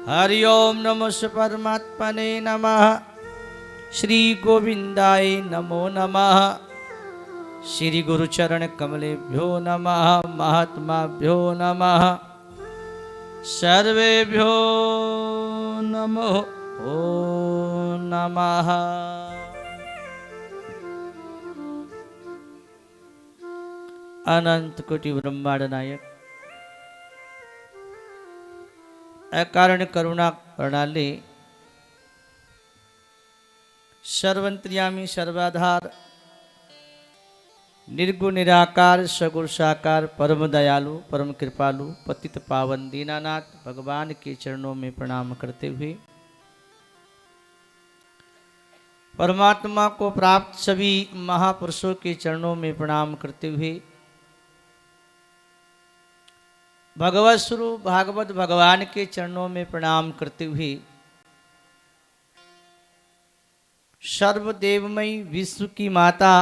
हरि ओम नमो परमात्मने नमः। श्री गोविंदाय नमो नमः। श्री गुरुचरण कमलेभ्यो नमः। महात्माभ्यो नमः। सर्वेभ्यो नमो नमः। अनंत कोटि ब्रह्मांड नायक अकारण करुणा प्रणाली सर्वंतर्यामी सर्वाधार निर्गुण निराकार सगुण साकार परम दयालु परम कृपालु पतित पावन दीनानाथ भगवान के चरणों में प्रणाम करते हुए परमात्मा को प्राप्त सभी महापुरुषों के चरणों में प्रणाम करते हुए भगवत स्वरूप भागवत भगवान के चरणों में प्रणाम करते हुए सर्वदेवमयी विश्व की माता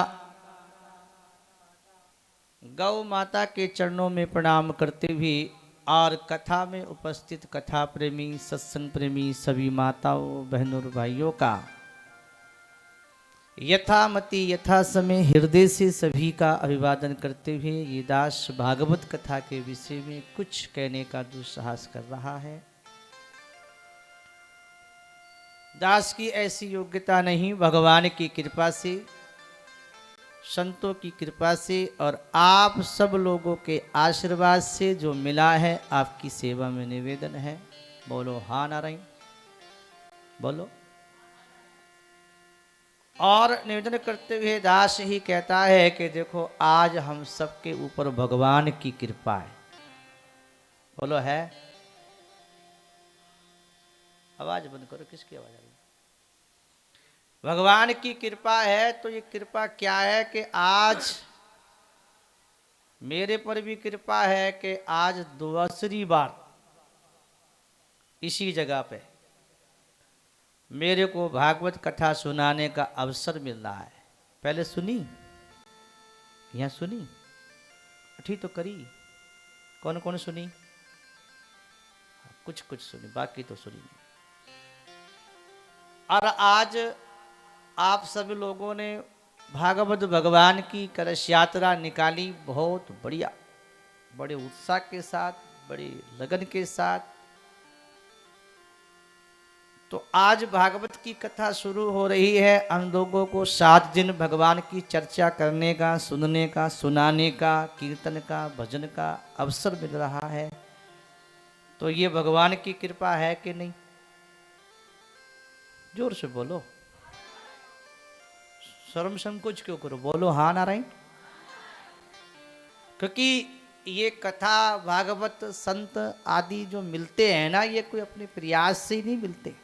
गौ माता के चरणों में प्रणाम करते हुए और कथा में उपस्थित कथा प्रेमी सत्संग प्रेमी सभी माताओं बहनों और भाइयों का यथामति यथा समय हृदय से सभी का अभिवादन करते हुए ये दास भागवत कथा के विषय में कुछ कहने का दुस्साहस कर रहा है। दास की ऐसी योग्यता नहीं, भगवान की कृपा से संतों की कृपा से और आप सब लोगों के आशीर्वाद से जो मिला है आपकी सेवा में निवेदन है। बोलो हाँ नारायण बोलो। और निवेदन करते हुए दास ही कहता है कि देखो आज हम सबके ऊपर भगवान की कृपा है। बोलो है। आवाज बंद करो, किसकी आवाज आ रही है? भगवान की कृपा है। तो ये कृपा क्या है कि आज मेरे पर भी कृपा है कि आज दूसरी बार इसी जगह पे मेरे को भागवत कथा सुनाने का अवसर मिल रहा है। पहले सुनी, यहाँ सुनी, ठीक तो करी। कौन कौन सुनी? कुछ कुछ सुनी, बाकी तो सुनी नहीं। और आज आप सभी लोगों ने भागवत भगवान की कलश यात्रा निकाली, बहुत बढ़िया, बड़े उत्साह के साथ, बड़े लगन के साथ। तो आज भागवत की कथा शुरू हो रही है। हम लोगों को 7 दिन भगवान की चर्चा करने का, सुनने का, सुनाने का, कीर्तन का, भजन का अवसर मिल रहा है। तो ये भगवान की कृपा है कि नहीं? जोर से बोलो, शर्म संकोच क्यों करो, बोलो हाँ नारायण। क्योंकि ये कथा भागवत संत आदि जो मिलते हैं ना, ये कोई अपने प्रयास से ही नहीं मिलते।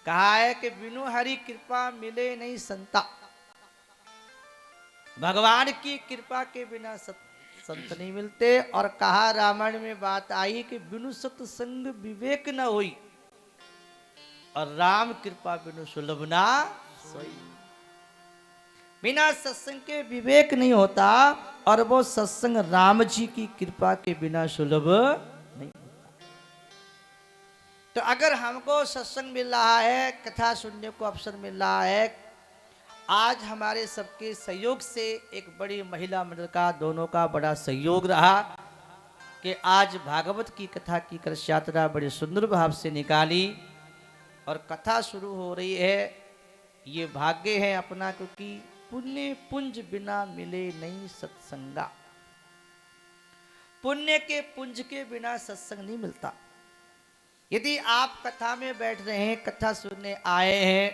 कहा है कि बिनु हरि कृपा मिले नहीं संता। भगवान की कृपा के बिना संत नहीं मिलते। और कहा रामायण में बात आई कि बिनु सत्संग विवेक न होई और राम कृपा बिनु सुलभ ना सोई। बिना सत्संग के विवेक नहीं होता और वो सत्संग राम जी की कृपा के बिना सुलभ नहीं। तो अगर हमको सत्संग मिल रहा है, कथा सुनने को अवसर मिल रहा है, आज हमारे सबके सहयोग से, एक बड़ी महिला मंडल का, दोनों का बड़ा सहयोग रहा कि आज भागवत की कथा की कलश यात्रा बड़े सुंदर भाव से निकाली और कथा शुरू हो रही है। ये भाग्य है अपना, क्योंकि पुण्य पुंज बिना मिले नहीं सत्संगा। पुण्य के पुंज के बिना सत्संग नहीं मिलता। यदि आप कथा में बैठ रहे हैं, कथा सुनने आए हैं,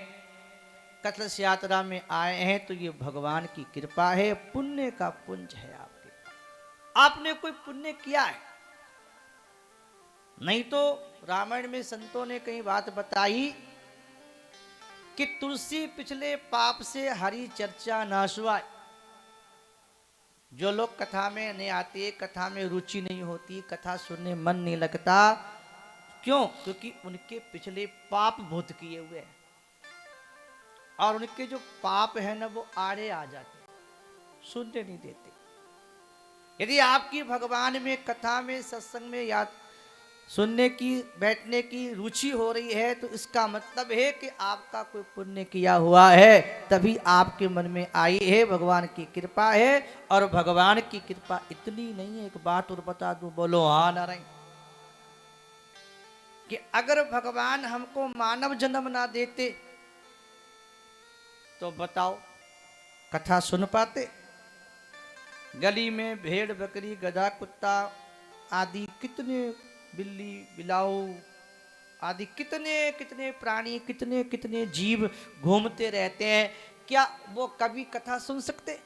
कलश यात्रा में आए हैं, तो ये भगवान की कृपा है, पुण्य का पुंज है आपके पास। आपने कोई पुण्य किया है? नहीं तो रामायण में संतों ने कई बात बताई कि तुलसी पिछले पाप से हरि चर्चा ना सुआए। जो लोग कथा में नहीं आते, कथा में रुचि नहीं होती, कथा सुनने मन नहीं लगता, क्यों? क्योंकि उनके पिछले पाप बहुत किए हुए हैं और उनके जो पाप है ना, वो आड़े आ जाते, सुनने नहीं देते। यदि आपकी भगवान में, कथा में, सत्संग में याद सुनने की बैठने की रुचि हो रही है तो इसका मतलब है कि आपका कोई पुण्य किया हुआ है, तभी आपके मन में आई है। भगवान की कृपा है। और भगवान की कृपा इतनी नहीं है, एक बात और बता दूं, बोलो हाँ नारायण, कि अगर भगवान हमको मानव जन्म ना देते तो बताओ कथा सुन पाते? गली में भेड़ बकरी गधा कुत्ता आदि कितने, बिल्ली बिलाऊ आदि कितने कितने प्राणी, कितने कितने जीव घूमते रहते हैं, क्या वो कभी कथा सुन सकते?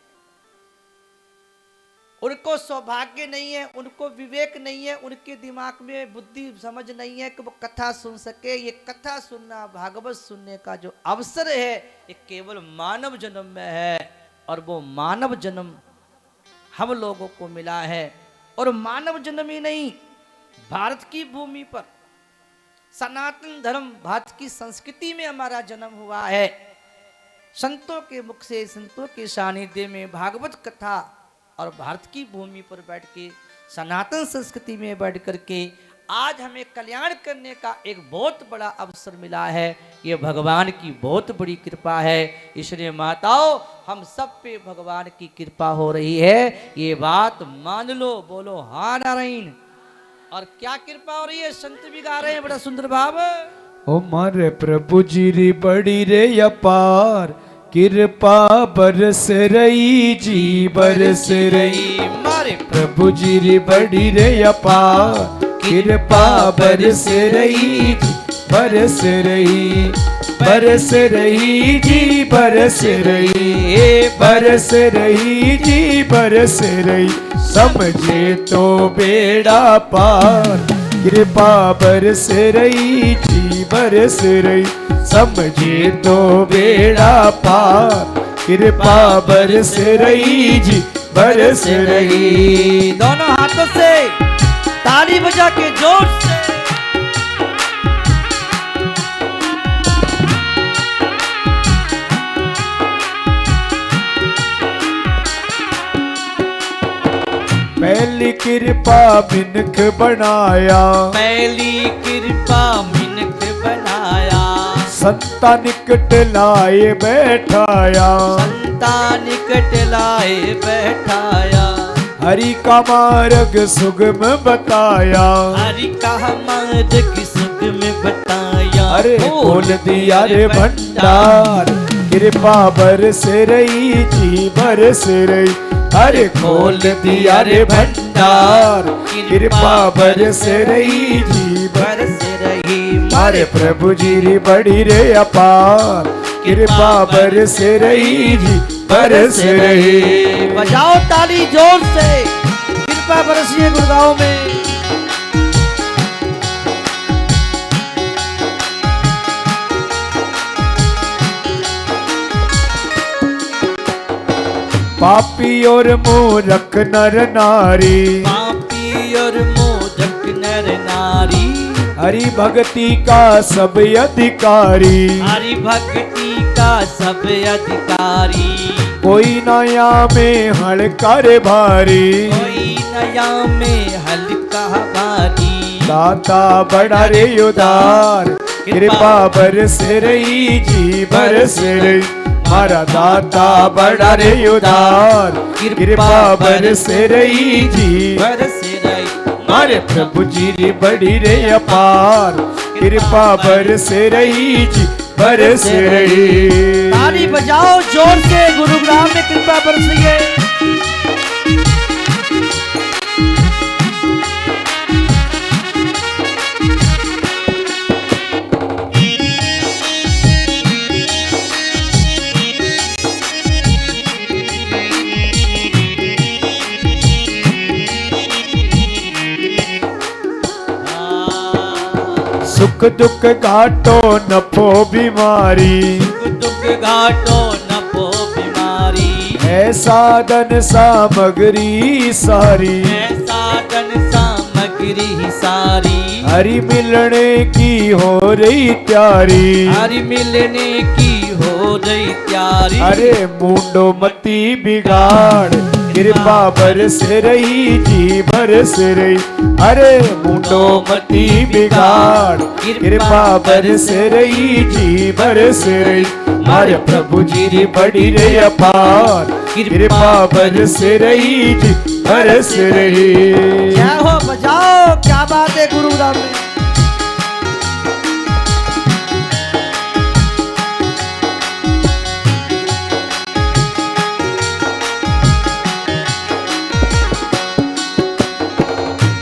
उनको सौभाग्य नहीं है, उनको विवेक नहीं है, उनके दिमाग में बुद्धि समझ नहीं है कि वो कथा सुन सके। ये कथा सुनना, भागवत सुनने का जो अवसर है ये केवल मानव जन्म में है, और वो मानव जन्म हम लोगों को मिला है। और मानव जन्म ही नहीं, भारत की भूमि पर सनातन धर्म, भारत की संस्कृति में हमारा जन्म हुआ है। संतों के मुख से, संतों के सानिध्य में भागवत कथा, और भारत की भूमि पर बैठ के, सनातन संस्कृति में बैठ करके आज हमें कल्याण करने का एक बहुत बड़ा अवसर मिला है। ये भगवान की बहुत बड़ी कृपा है। इसलिए माताओं, हम सब पे भगवान की कृपा हो रही है, ये बात मान लो, बोलो हाँ नारायण। और क्या कृपा हो रही है, संत भी गा रहे हैं बड़ा सुंदर भाव। ओ मारे प्रभु जी री बड़ी रे अपार, कृपा बरस रही जी बरस रही। मारे प्रभु जी री बड़ी रे अपार, कृपा बरस रही जी बरस रही। बरस रही जी बरस रही, बरस रही जी बरस रही। समझे तो बेड़ा पार, कृपा बरस रही जी बरस रही। समझे तो बेड़ा पार, कृपा बरस रही जी बरस रही। दोनों हाथों से ताली बजा के जोर से। पहली कृपा मिनख बनाया, पहली कृपा मिनख बनाया। संता निकट लाए बैठाया, संता निकट लाए बैठाया। हरि का मार्ग सुगम बताया, हरि का मार्ग सुगम बताया। अरे खोल दिया रे भंडार, कृपा बरस रही जी बरस रही। अरे खोल दिया रे भंडार, कृपा बरस रही जी बरस रही। मारे प्रभु जी री बड़ी रे अपार, कृपा बरस रही जी बरस रही। बजाओ ताली जोर से, कृपा बरसिए गुड़गांव में। पापी और मूर्ख नर नारी, पापी और मूर्ख नर नारी। हरि भक्ति का सब अधिकारी, हरि भक्ति का सब अधिकारी। कोई नया में हल्का रे भारी, कोई नया में हल्का भारी। दाता बड़ा रे उदार, कृपा बरस रही जी बरस रही। हमारा दाता बड़ा रे उदार, कृपा बरस रही जी बरस रही। हमारे प्रभु जी री बड़ी रे अपार, कृपा बरस रही जी बरस रही। ताली बजाओ जोर से, गुरुग्राम में कृपा बरस रही है। सुख दुख घाटो नफो बीमारी, सुख दुख घाटो नफो बीमारी। है साधन सामग्री सारी, है साधन सामग्री सारी। हरि मिलने की हो रही तैयारी, हरि मिलने की हो रही प्यारी। अरे मुंडो मती बिगाड़ कृपा बरस रही जी बरस रही। अरे मुंडो मती बिगाड़ कृपा बरस रही जी बरस रही। हमारे प्रभु जी री बड़ी रे अपार कृपा बरस रही जी बरस रही। क्या हो बजाओ, क्या बात है गुरुग्राम में।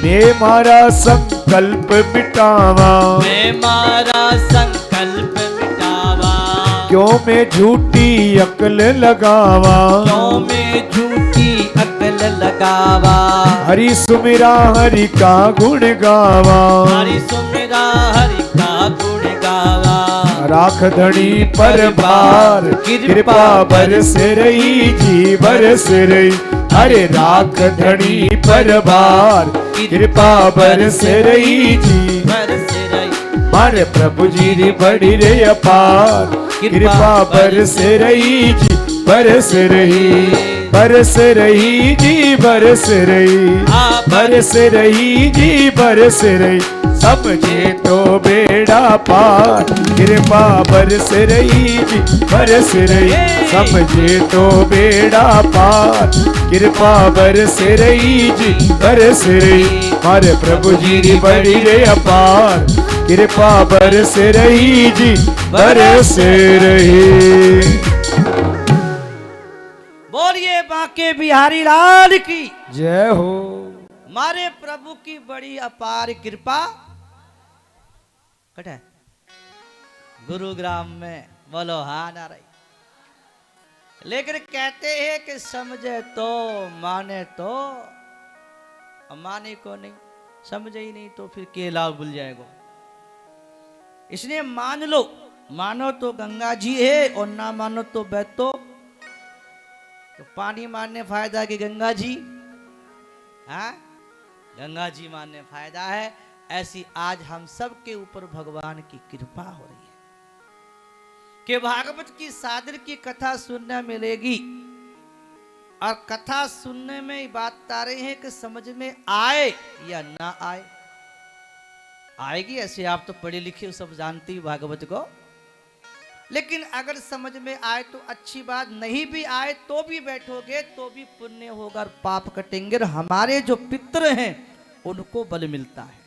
मैं मारा संकल्प मिटावा, मैं मारा संकल्प मिटावा, क्यों मैं झूठी अकल लगावा, क्यों मैं झूठी अकल लगावा। हरि सुमिरा हरि का गुण गावा, हरि सुमिरा हरि का गुण गावा। राख धनी पर भार कृपा बरस रही जी बरस रही। अरे राख धनी पर भार कृपा बरस रही जी बरस रही। मारे प्रभु जी री बड़ी रे अपार कृपा बरस रही जी बरस रही। बरस रही जी बरस रही, बरस रही जी बरस रही। समझे तो बेड़ा पार कृपा बरस रही जी बरस रही। समझे तो बेड़ा पार कृपा बरस रही जी बरस रही। हमारे प्रभु जी री बड़ी रे अपार कृपा बरस रही जी बरस रही। बोलिए बांके बिहारी लाल की जय हो। हमारे प्रभु की बड़ी अपार कृपा कट है गुरुग्राम में। बोलो हाँ ना रही। लेकिन कहते हैं कि समझे तो माने तो, माने को नहीं, समझे ही नहीं तो फिर के लाभ भूल जाएगा। इसलिए मान लो, मानो तो गंगा जी है और ना मानो तो बैठो। तो पानी मानने फायदा कि गंगा जी, हाँ गंगा जी मानने फायदा है। ऐसी आज हम सब के ऊपर भगवान की कृपा हो रही है कि भागवत की सादर की कथा सुनने मिलेगी। और कथा सुनने में बात आ रही है कि समझ में आए या ना आए। आएगी, ऐसे आप तो पढ़े लिखे हो, सब जानती हो भागवत को। लेकिन अगर समझ में आए तो अच्छी बात, नहीं भी आए तो भी बैठोगे तो भी पुण्य होगा और पाप कटेंगे। और हमारे जो पितृ हैं उनको बल मिलता है।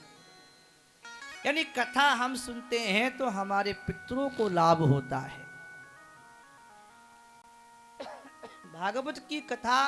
यानी कथा हम सुनते हैं तो हमारे पितरों को लाभ होता है। भागवत की कथा